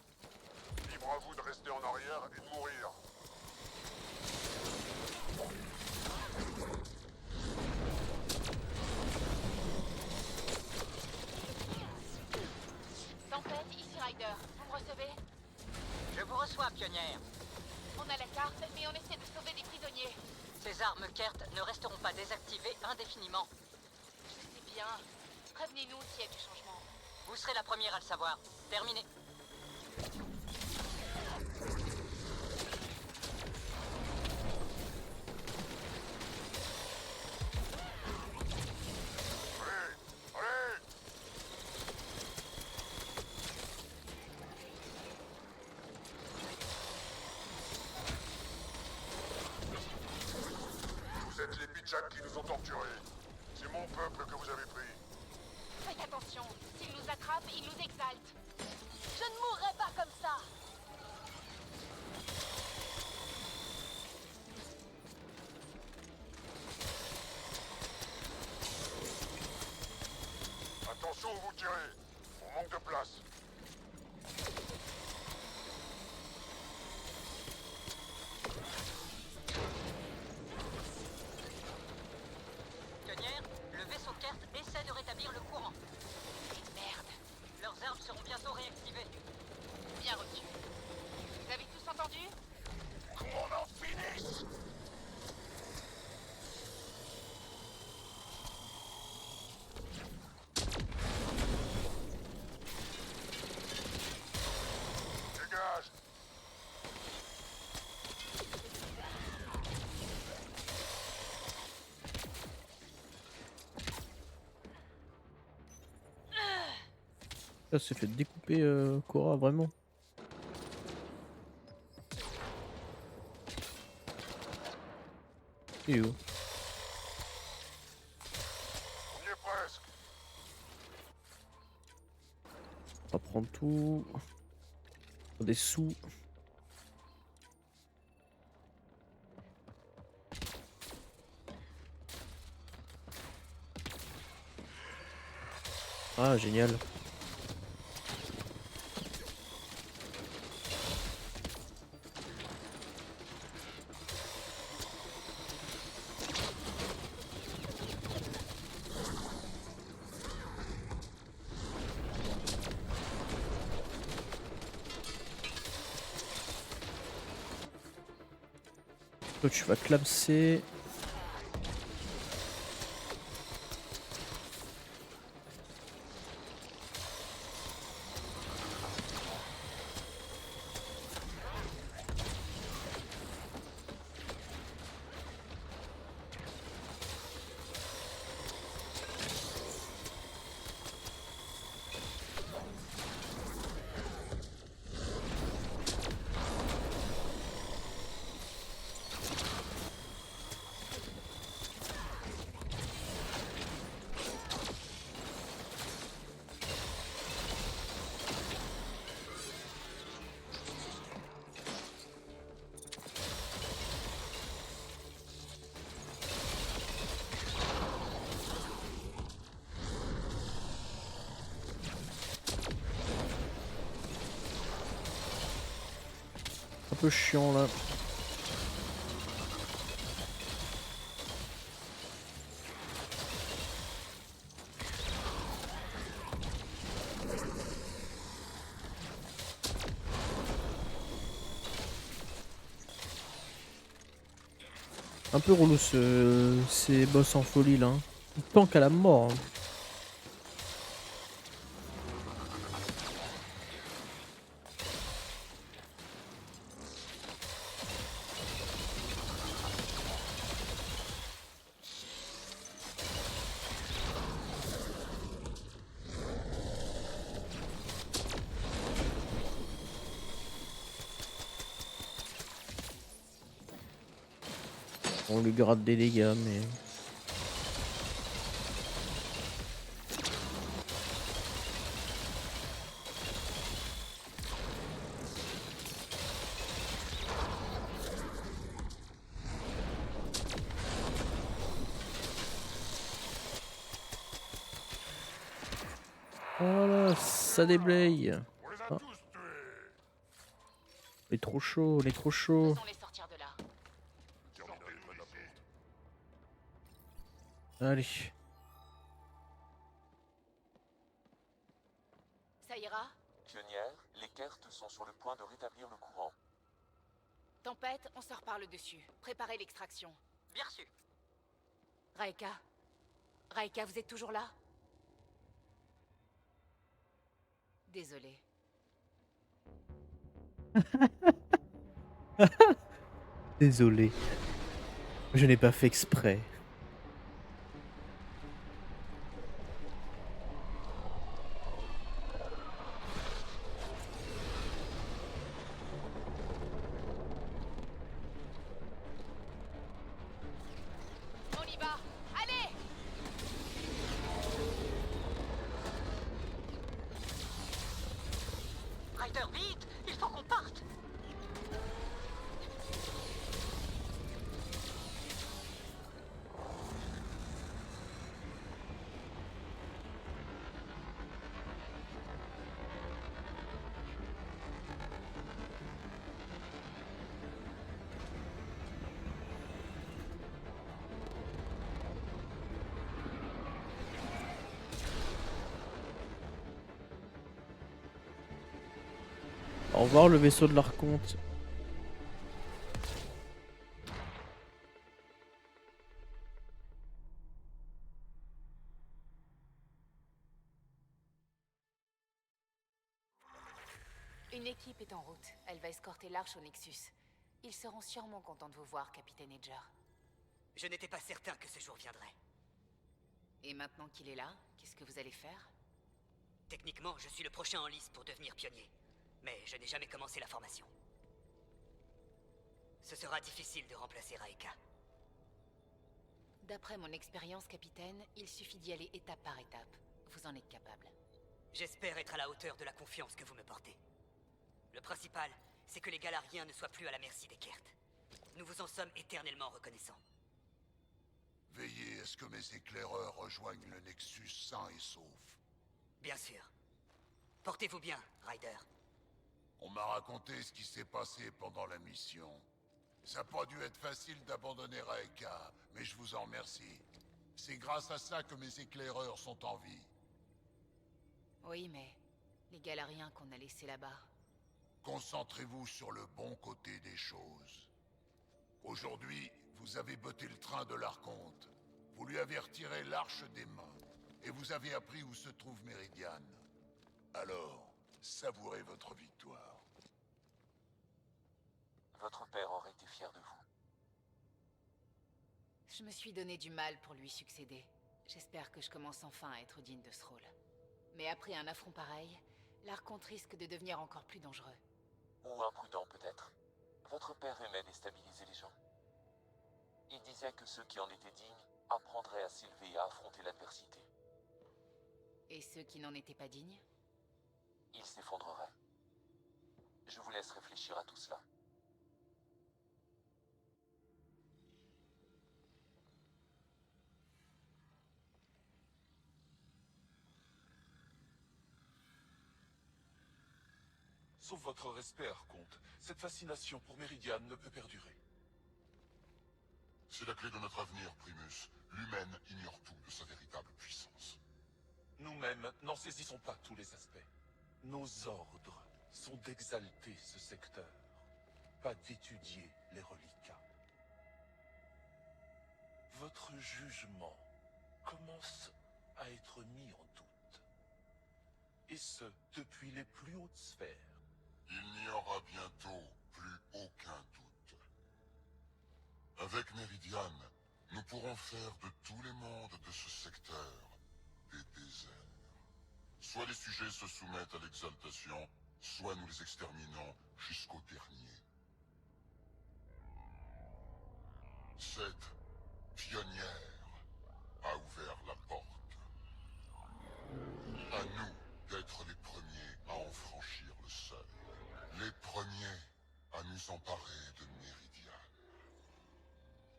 Libre à vous de rester en arrière et de mourir. Tempête, ici Ryder. Vous me recevez? Je vous reçois, pionnière. On a la carte, mais on essaie de sauver des prisonniers. Ces armes Kert ne resteront pas désactivées indéfiniment. Je sais bien. Prévenez-nous s'il y a du changement. Vous serez la première à le savoir. Terminé. Vous êtes les Pitchaks qui nous ont torturés. C'est mon peuple que vous avez pris. Faites attention. S'ils nous attrapent, ils nous exaltent. Je ne mourrai pas comme ça. Attention où vous tirez. On manque de place. essaient de rétablir le courant. Merde. Leurs armes seront bientôt réactivées. Bien reçu. Vous avez tous entendu? Qu'on en finisse! Dégage! Ça s'est fait découper Cora vraiment. Et où? On y est presque! On va prendre tout. Des sous. Ah génial. Toi tu vas clamser. Un peu chiant là. Un peu relou ces boss en folie là. Ils tankent à la mort. Hein. On lui gratte des dégâts mais... Voilà, ça déblaye. Ah. Il est trop chaud, il est trop chaud. Faisons-les sortir de là. Allez. Ça ira? Pionnière, les Kert sont sur le point de rétablir le courant. Tempête, on se reparle dessus. Préparez l'extraction. Bien reçu. Raika? Raika, vous êtes toujours là? Désolé. Désolé. Je n'ai pas fait exprès. On y va. Allez! Ryder, vite! Il faut qu'on parte! Au revoir le vaisseau de l'Archonte. Une équipe est en route. Elle va escorter l'Arche au Nexus. Ils seront sûrement contents de vous voir, Capitaine Edger. Je n'étais pas certain que ce jour viendrait. Et maintenant qu'il est là, qu'est-ce que vous allez faire? Techniquement, je suis le prochain en lice pour devenir pionnier. Mais je n'ai jamais commencé la formation. Ce sera difficile de remplacer Raika. D'après mon expérience, capitaine, il suffit d'y aller étape par étape. Vous en êtes capable. J'espère être à la hauteur de la confiance que vous me portez. Le principal, c'est que les Galariens ne soient plus à la merci des Kert. Nous vous en sommes éternellement reconnaissants. Veillez à ce que mes éclaireurs rejoignent le Nexus sain et sauf. Bien sûr. Portez-vous bien, Ryder. On m'a raconté ce qui s'est passé pendant la mission. Ça n'a pas dû être facile d'abandonner Raika, mais je vous en remercie. C'est grâce à ça que mes éclaireurs sont en vie. Oui, mais les Galariens qu'on a laissés là-bas... Concentrez-vous sur le bon côté des choses. Aujourd'hui, vous avez botté le train de l'Archonte. Vous lui avez retiré l'arche des mains. Et vous avez appris où se trouve Meridian. Alors, savourez votre victoire. Votre père aurait été fier de vous. Je me suis donné du mal pour lui succéder. J'espère que je commence enfin à être digne de ce rôle. Mais après un affront pareil, l'Archonte risque de devenir encore plus dangereux. Ou imprudent peut-être. Votre père aimait déstabiliser les gens. Il disait que ceux qui en étaient dignes apprendraient à s'élever et à affronter l'adversité. Et ceux qui n'en étaient pas dignes? Ils s'effondreraient. Je vous laisse réfléchir à tout cela. Sauf votre respect, Archonte, cette fascination pour Meridian ne peut perdurer. C'est la clé de notre avenir, Primus. L'humaine ignore tout de sa véritable puissance. Nous-mêmes n'en saisissons pas tous les aspects. Nos ordres sont d'exalter ce secteur, pas d'étudier les reliquats. Votre jugement commence à être mis en doute. Et ce, depuis les plus hautes sphères. Il n'y aura bientôt plus aucun doute. Avec Meridian, nous pourrons faire de tous les mondes de ce secteur des déserts. Soit les sujets se soumettent à l'exaltation, soit nous les exterminons jusqu'au dernier. Cette pionnière a ouvert la porte. À nous d'être les premiers à en franchir le seuil. Les premiers à nous emparer de Meridian.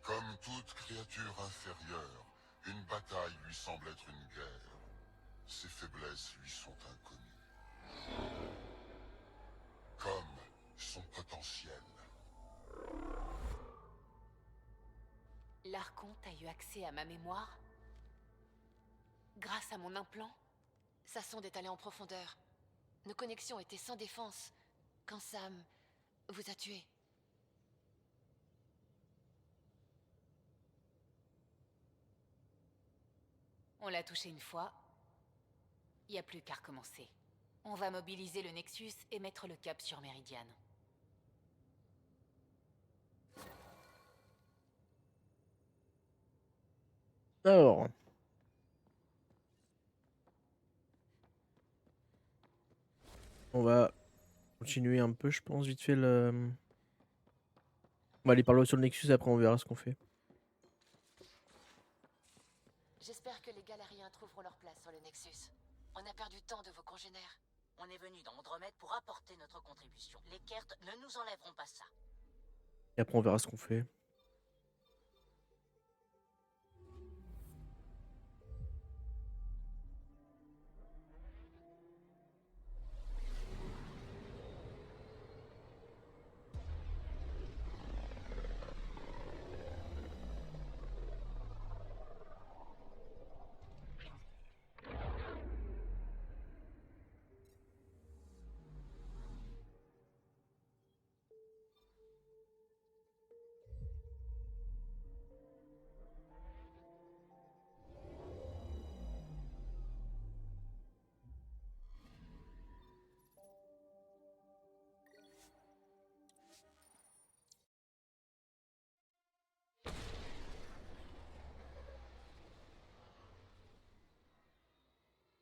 Comme toute créature inférieure, une bataille lui semble être une guerre. Ses faiblesses lui sont inconnues. Comme son potentiel. L'Archonte a eu accès à ma mémoire? Grâce à mon implant? Sa sonde est allée en profondeur. Nos connexions étaient sans défense quand Sam vous a tué. On l'a touché une fois. Il n'y a plus qu'à recommencer. On va mobiliser le Nexus et mettre le cap sur Meridian. Alors. On va continuer un peu, je pense, vite fait le... On va aller parler sur le Nexus et après on verra ce qu'on fait. J'espère que les Galariens trouveront leur place sur le Nexus. On a perdu tant de vos congénères. On est venu dans Andromède pour apporter notre contribution. Les Kert ne nous enlèveront pas ça. Et après on verra ce qu'on fait.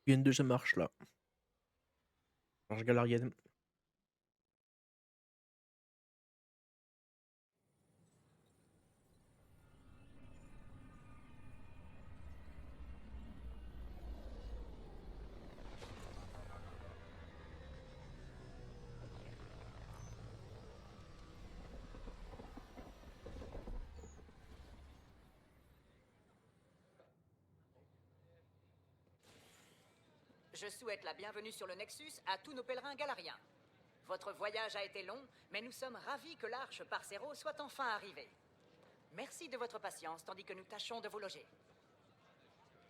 Il y a une deuxième marche là. Marche galarienne. Je souhaite la bienvenue sur le Nexus à tous nos pèlerins galariens. Votre voyage a été long, mais nous sommes ravis que l'Arche Parcero soit enfin arrivée. Merci de votre patience tandis que nous tâchons de vous loger.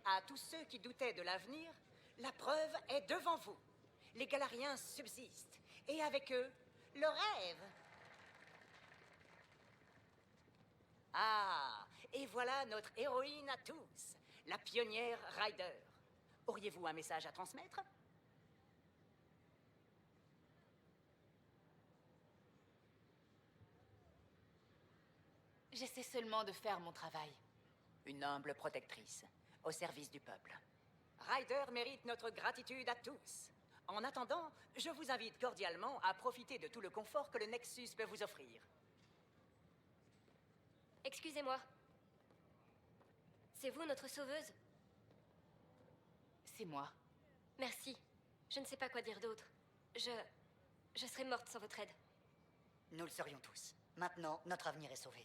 À tous ceux qui doutaient de l'avenir, la preuve est devant vous. Les Galariens subsistent, et avec eux, le rêve. Ah, et voilà notre héroïne à tous, la pionnière Ryder. Auriez-vous un message à transmettre? J'essaie seulement de faire mon travail. Une humble protectrice, au service du peuple. Ryder mérite notre gratitude à tous. En attendant, je vous invite cordialement à profiter de tout le confort que le Nexus peut vous offrir. Excusez-moi. C'est vous notre sauveuse? C'est moi. Merci. Je ne sais pas quoi dire d'autre. Je serais morte sans votre aide. Nous le serions tous. Maintenant, notre avenir est sauvé.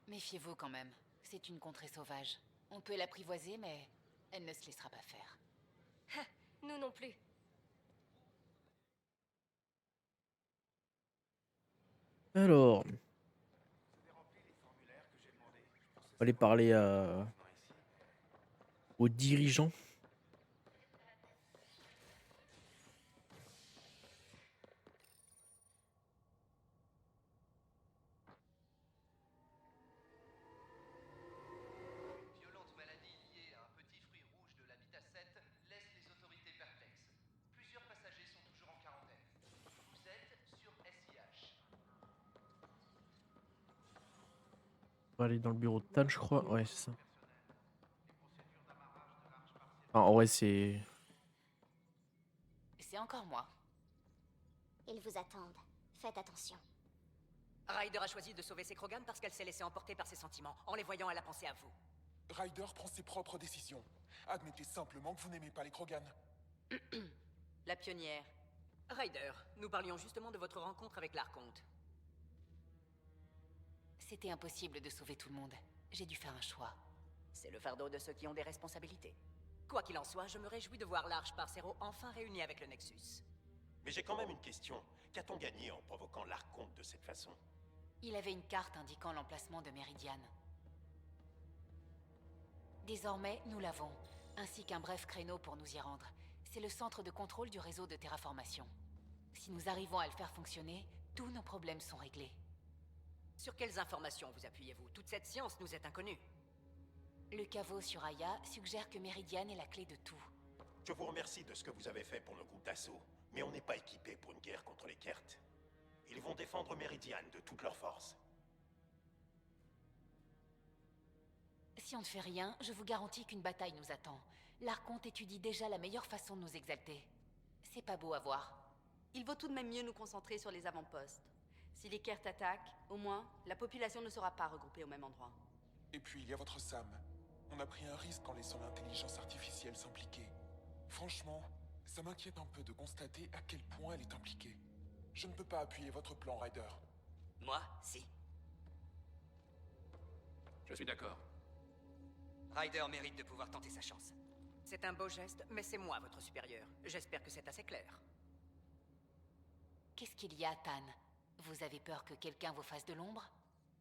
Méfiez-vous quand même. C'est une contrée sauvage. On peut l'apprivoiser, mais elle ne se laissera pas faire. Nous non plus. Alors, on va aller parler aux dirigeants. Violente maladie liée à un petit fruit rouge de l'habitat 7 laisse les autorités perplexes. Plusieurs passagers sont toujours en quarantaine. Vous êtes sur SIH. On va aller dans le bureau de Tan, je crois. Ouais, c'est ça. Ah, en vrai, c'est... C'est encore moi. Ils vous attendent. Faites attention. Ryder a choisi de sauver ses Krogan parce qu'elle s'est laissée emporter par ses sentiments. En les voyant, elle a pensé à vous. Ryder prend ses propres décisions. Admettez simplement que vous n'aimez pas les Krogan. La pionnière. Ryder, nous parlions justement de votre rencontre avec l'Archonte. C'était impossible de sauver tout le monde. J'ai dû faire un choix. C'est le fardeau de ceux qui ont des responsabilités. Quoi qu'il en soit, je me réjouis de voir l'Arche Parcero enfin réunie avec le Nexus. Mais j'ai quand même une question. Qu'a-t-on gagné en provoquant l'Archonte de cette façon? Il avait une carte indiquant l'emplacement de Méridiane. Désormais, nous l'avons, ainsi qu'un bref créneau pour nous y rendre. C'est le centre de contrôle du réseau de terraformation. Si nous arrivons à le faire fonctionner, tous nos problèmes sont réglés. Sur quelles informations vous appuyez-vous? Toute cette science nous est inconnue. Le caveau sur Aya suggère que Méridiane est la clé de tout. Je vous remercie de ce que vous avez fait pour nos groupes d'assaut, mais on n'est pas équipé pour une guerre contre les Kert. Ils vont défendre Méridiane de toute leur force. Si on ne fait rien, je vous garantis qu'une bataille nous attend. L'Archonte étudie déjà la meilleure façon de nous exalter. C'est pas beau à voir. Il vaut tout de même mieux nous concentrer sur les avant-postes. Si les Kert attaquent, au moins, la population ne sera pas regroupée au même endroit. Et puis, il y a votre Sam. On a pris un risque en laissant l'intelligence artificielle s'impliquer. Franchement, ça m'inquiète un peu de constater à quel point elle est impliquée. Je ne peux pas appuyer votre plan, Ryder. Moi, si. Je suis d'accord. Ryder mérite de pouvoir tenter sa chance. C'est un beau geste, mais c'est moi votre supérieur. J'espère que c'est assez clair. Qu'est-ce qu'il y a, Tan? Vous avez peur que quelqu'un vous fasse de l'ombre?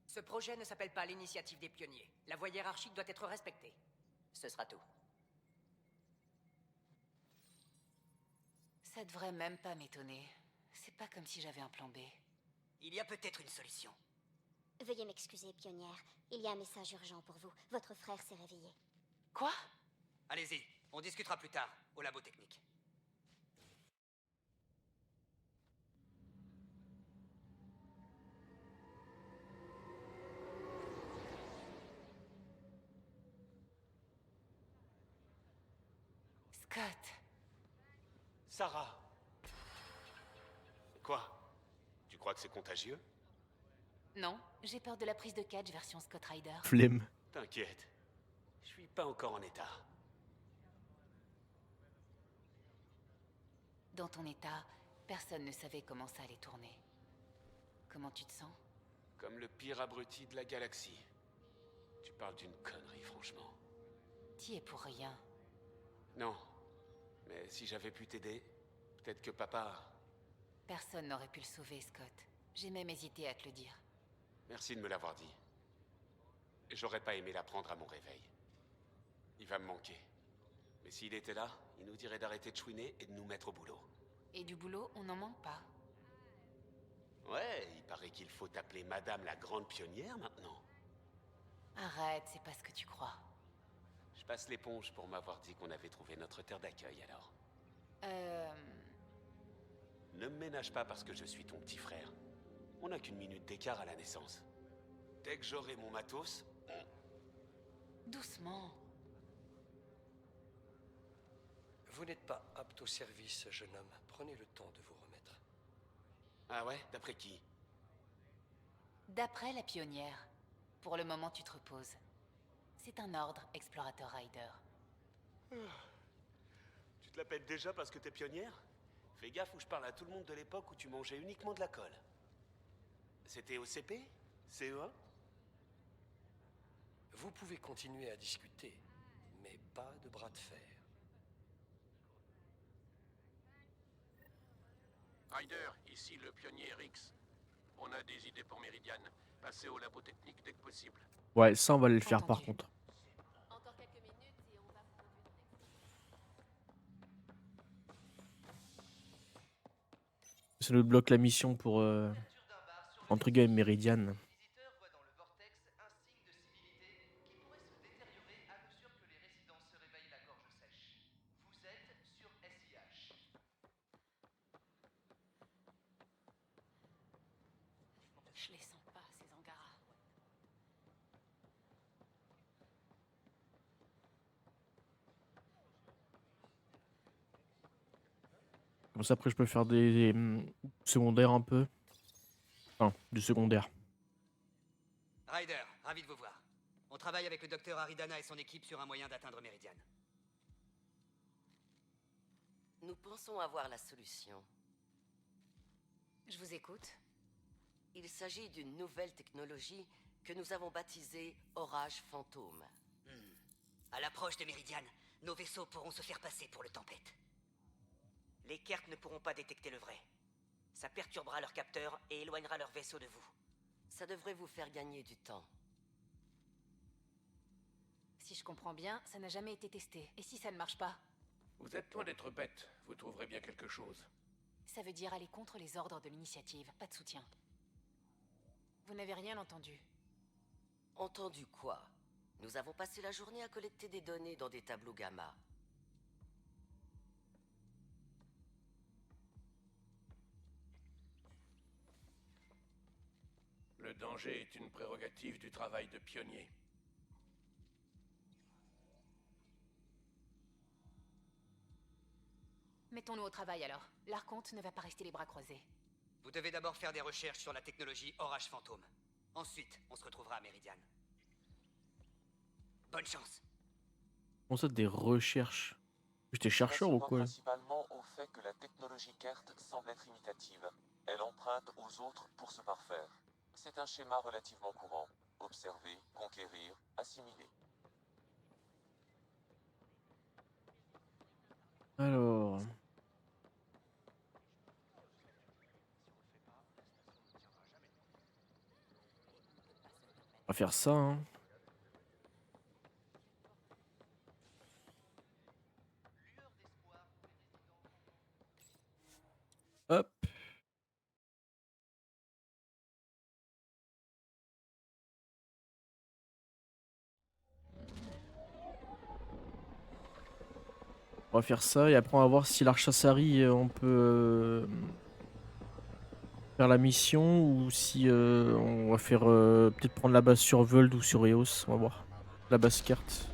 Ce projet ne s'appelle pas l'initiative des pionniers. La voie hiérarchique doit être respectée. Ce sera tout. Ça devrait même pas m'étonner. C'est pas comme si j'avais un plan B. Il y a peut-être une solution. Veuillez m'excuser, pionnière. Il y a un message urgent pour vous. Votre frère s'est réveillé. Quoi? Allez-y, on discutera plus tard, au labo technique. Sarah. Quoi? Tu crois que c'est contagieux? Non, j'ai peur de la prise de catch version Scott Ryder. Flemme. T'inquiète. Je suis pas encore en état. Dans ton état, personne ne savait comment ça allait tourner. Comment tu te sens? Comme le pire abruti de la galaxie. Tu parles d'une connerie, franchement. T'y es pour rien. Non. Mais si j'avais pu t'aider, peut-être que papa... Personne n'aurait pu le sauver, Scott. J'ai même hésité à te le dire. Merci de me l'avoir dit. J'aurais pas aimé l'apprendre à mon réveil. Il va me manquer. Mais s'il était là, il nous dirait d'arrêter de chouiner et de nous mettre au boulot. Et du boulot, on n'en manque pas. Ouais, il paraît qu'il faut t'appeler Madame la Grande Pionnière maintenant. Arrête, c'est pas ce que tu crois. Je passe l'éponge pour m'avoir dit qu'on avait trouvé notre terre d'accueil alors. Ne me ménage pas parce que je suis ton petit frère. On n'a qu'une minute d'écart à la naissance. Dès que j'aurai mon matos, Doucement. Vous n'êtes pas apte au service, jeune homme. Prenez le temps de vous remettre. Ah ouais? D'après qui? D'après la pionnière. Pour le moment, tu te reposes. C'est un ordre, explorateur Ryder. Tu te la pètes déjà parce que t'es pionnière? Fais gaffe où je parle à tout le monde de l'époque où tu mangeais uniquement de la colle. C'était au CP? CE1? Vous pouvez continuer à discuter, mais pas de bras de fer. Ryder, ici le pionnier Rix. On a des idées pour Méridiane. Passez au labo technique dès que possible. Ouais, ça on va le faire par contre. Encore quelques minutes et on va vous Ça nous bloque la mission pour entre guillemets Méridiane. Je les sens pas, ces Angaras. Comme ça après je peux faire des secondaires un peu. Enfin, du secondaire. Ryder, ravi de vous voir. On travaille avec le docteur Aridana et son équipe sur un moyen d'atteindre Méridiane. Nous pensons avoir la solution. Je vous écoute. Il s'agit d'une nouvelle technologie que nous avons baptisée Orage Fantôme. À l'approche de Méridiane, nos vaisseaux pourront se faire passer pour le Tempête. Les Kert ne pourront pas détecter le vrai. Ça perturbera leurs capteurs et éloignera leurs vaisseaux de vous. Ça devrait vous faire gagner du temps. Si je comprends bien, ça n'a jamais été testé. Et si ça ne marche pas? Vous êtes loin d'être bête. Vous trouverez bien quelque chose. Ça veut dire aller contre les ordres de l'initiative. Pas de soutien. Vous n'avez rien entendu? Entendu quoi? Nous avons passé la journée à collecter des données dans des tableaux gamma. Le danger est une prérogative du travail de pionnier. Mettons-nous au travail alors. L'Archonte ne va pas rester les bras croisés. Vous devez d'abord faire des recherches sur la technologie Orage Fantôme. Ensuite, on se retrouvera à Méridiane. Bonne chance. Comment ça des recherches? J'étais chercheur ou quoi? Principalement au fait que la technologie Kert semble être imitative. Elle emprunte aux autres pour se parfaire. C'est un schéma relativement courant. Observer, conquérir, assimiler. Alors... On va faire ça, hein. Hop. On va faire ça et après on va voir si l'Archasari on peut faire la mission ou si on va faire peut-être prendre la base sur Vold ou sur Eos. On va voir. La base carte.